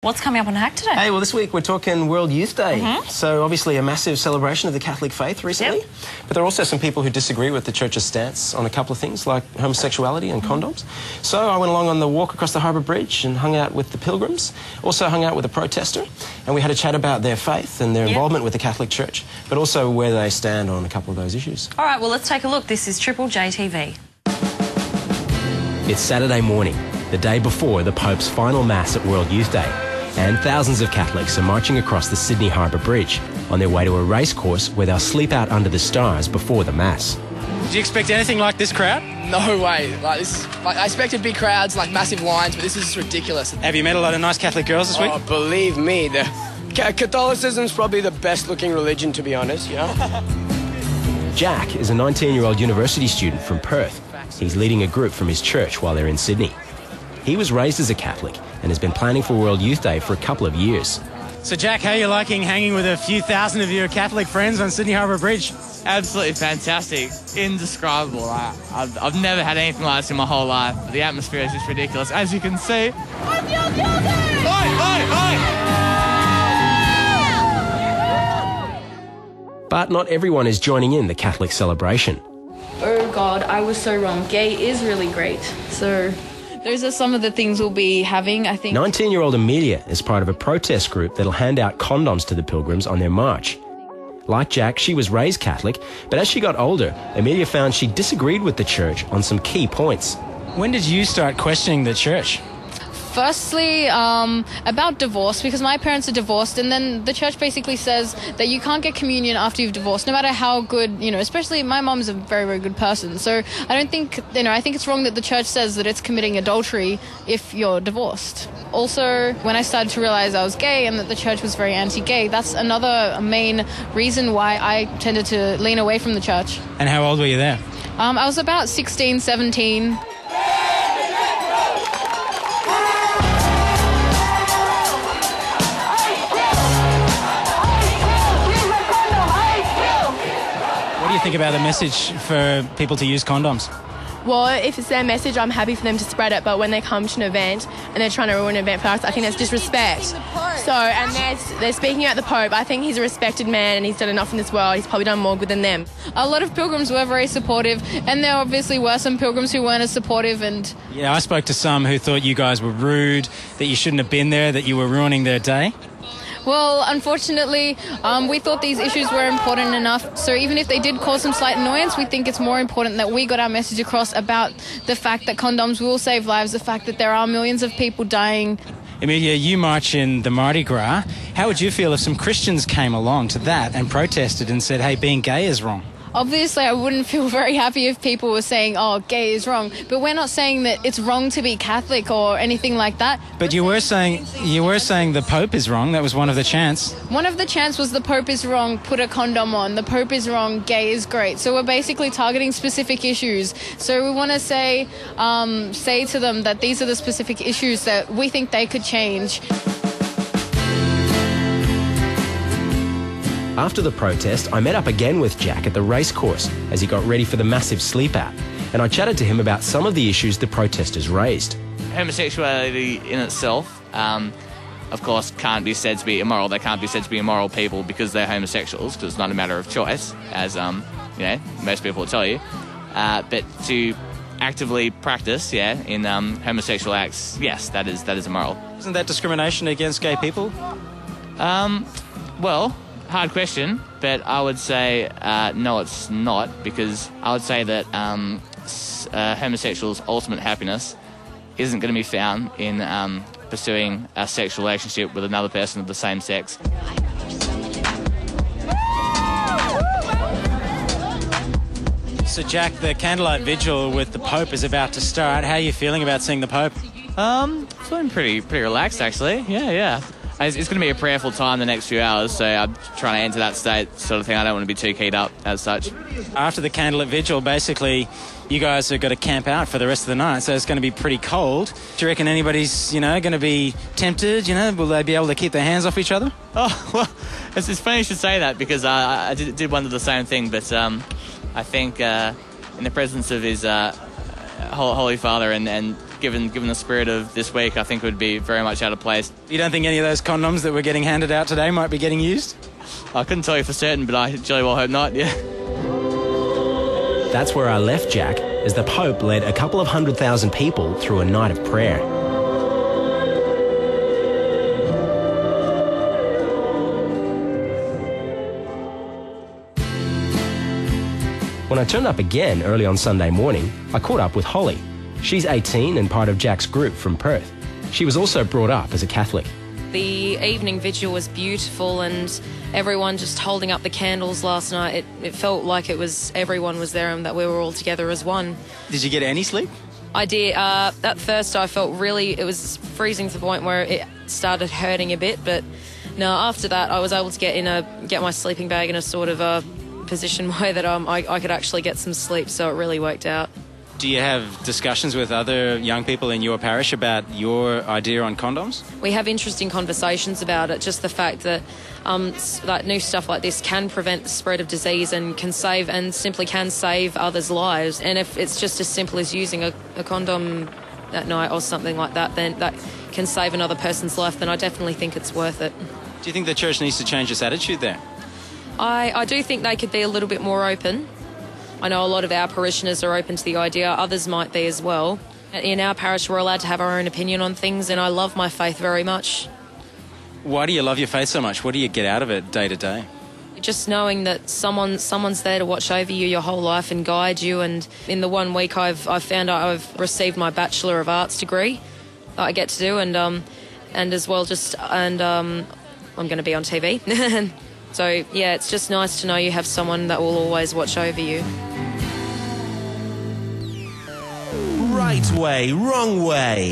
What's coming up on Hack today? Hey, well, this week we're talking World Youth Day. So obviously a massive celebration of the Catholic faith recently. Yep. But there are also some people who disagree with the Church's stance on a couple of things like homosexuality and condoms. So I went along on the walk across the Harbour Bridge and hung out with the pilgrims. Also hung out with a protester. And we had a chat about their faith and their involvement with the Catholic Church, but also where they stand on a couple of those issues. All right, well, let's take a look. This is Triple JTV. It's Saturday morning, the day before the Pope's final Mass at World Youth Day. And thousands of Catholics are marching across the Sydney Harbour Bridge on their way to a racecourse where they'll sleep out under the stars before the Mass. Did you expect anything like this crowd? No way. I expected big crowds, like massive lines, but this is just ridiculous. Have you met a lot of nice Catholic girls this week? Oh, believe me, Catholicism's probably the best-looking religion, to be honest, you know? Jack is a 19-year-old university student from Perth. He's leading a group from his church while they're in Sydney. He was raised as a Catholic and has been planning for World Youth Day for a couple of years. So, Jack, how are you liking hanging with a few thousand of your Catholic friends on Sydney Harbour Bridge? Absolutely fantastic. Indescribable. I've never had anything like this in my whole life. The atmosphere is just ridiculous. As you can see... But not everyone is joining in the Catholic celebration. Oh God, I was so wrong. Gay is really great. So those are some of the things we'll be having, I think. 19-year-old Amelia is part of a protest group that'll hand out condoms to the pilgrims on their march. Like Jack, she was raised Catholic, but as she got older, Amelia found she disagreed with the church on some key points. When did you start questioning the church? Firstly, about divorce, because my parents are divorced, and then the church basically says that you can't get communion after you've divorced, no matter how good, especially my mom's a very, very good person. So I don't think, I think it's wrong that the church says that it's committing adultery if you're divorced. Also, when I started to realize I was gay and that the church was very anti-gay, that's another main reason why I tended to lean away from the church. And how old were you there? I was about 16, 17. What do you think about the message for people to use condoms? Well, if it's their message, I'm happy for them to spread it, but when they come to an event and they're trying to ruin an event for us, I think that's disrespect. So, and they're speaking at the Pope. I think he's a respected man and he's done enough in this world. He's probably done more good than them. A lot of pilgrims were very supportive, and there obviously were some pilgrims who weren't as supportive. And yeah, I spoke to some who thought you guys were rude, that you shouldn't have been there, that you were ruining their day. Well, unfortunately, we thought these issues were important enough. So even if they did cause some slight annoyance, we think it's more important that we got our message across about the fact that condoms will save lives, the fact that there are millions of people dying. Amelia, you march in the Mardi Gras. How would you feel if some Christians came along to that and protested and said, hey, being gay is wrong? Obviously, I wouldn't feel very happy if people were saying, oh, gay is wrong. But we're not saying that it's wrong to be Catholic or anything like that. But you were saying the Pope is wrong. That was one of the chants. One of the chants was the Pope is wrong, put a condom on. The Pope is wrong, gay is great. So we're basically targeting specific issues. So we want to say to them that these are the specific issues that we think they could change. After the protest, I met up again with Jack at the racecourse as he got ready for the massive sleep out, and I chatted to him about some of the issues the protesters raised. Homosexuality in itself, of course, can't be said to be immoral. They can't be said to be immoral people because they're homosexuals, because it's not a matter of choice, as most people will tell you. But to actively practice, in homosexual acts, yes, that is immoral. Isn't that discrimination against gay people? Well, hard question, but I would say no, it's not, because I would say that homosexuals' ultimate happiness isn't going to be found in pursuing a sexual relationship with another person of the same sex. So, Jack, the candlelight vigil with the Pope is about to start. How are you feeling about seeing the Pope? Feeling pretty relaxed, actually. Yeah. It's going to be a prayerful time the next few hours, so I'm trying to enter that state sort of thing. I don't want to be too keyed up as such. After the candlelit vigil, basically, you guys have got to camp out for the rest of the night, so it's going to be pretty cold. Do you reckon anybody's, going to be tempted? Will they be able to keep their hands off each other? Oh, well, it's funny you should say that, because I did wonder the same thing, but I think in the presence of his Holy Father and given the spirit of this week, I think it would be very much out of place. You don't think any of those condoms that were getting handed out today might be getting used? I couldn't tell you for certain, but I jolly well hope not, yeah. That's where I left Jack, as the Pope led a couple of 100,000 people through a night of prayer. When I turned up again early on Sunday morning, I caught up with Holly. She's 18 and part of Jack's group from Perth. She was also brought up as a Catholic. The evening vigil was beautiful, and everyone just holding up the candles last night. It felt like everyone was there and that we were all together as one. Did you get any sleep? I did. At first I felt it was freezing to the point where it started hurting a bit, but no, after that I was able to get my sleeping bag in a sort of a position where that I could actually get some sleep, so it really worked out. Do you have discussions with other young people in your parish about your idea on condoms? We have interesting conversations about it, just the fact that new stuff like this can prevent the spread of disease and simply can save others' lives. And if it's just as simple as using a condom at night or something like that, then that can save another person's life, then I definitely think it's worth it. Do you think the church needs to change its attitude there? I do think they could be a little bit more open. I know a lot of our parishioners are open to the idea, others might be as well. In our parish we're allowed to have our own opinion on things, and I love my faith very much. Why do you love your faith so much? What do you get out of it day to day? Just knowing that someone's there to watch over you your whole life and guide you, and in the 1 week I've found I've received my Bachelor of Arts degree that I get to do, and as well I'm going to be on TV. So, yeah, it's just nice to know you have someone that will always watch over you. Right way, wrong way.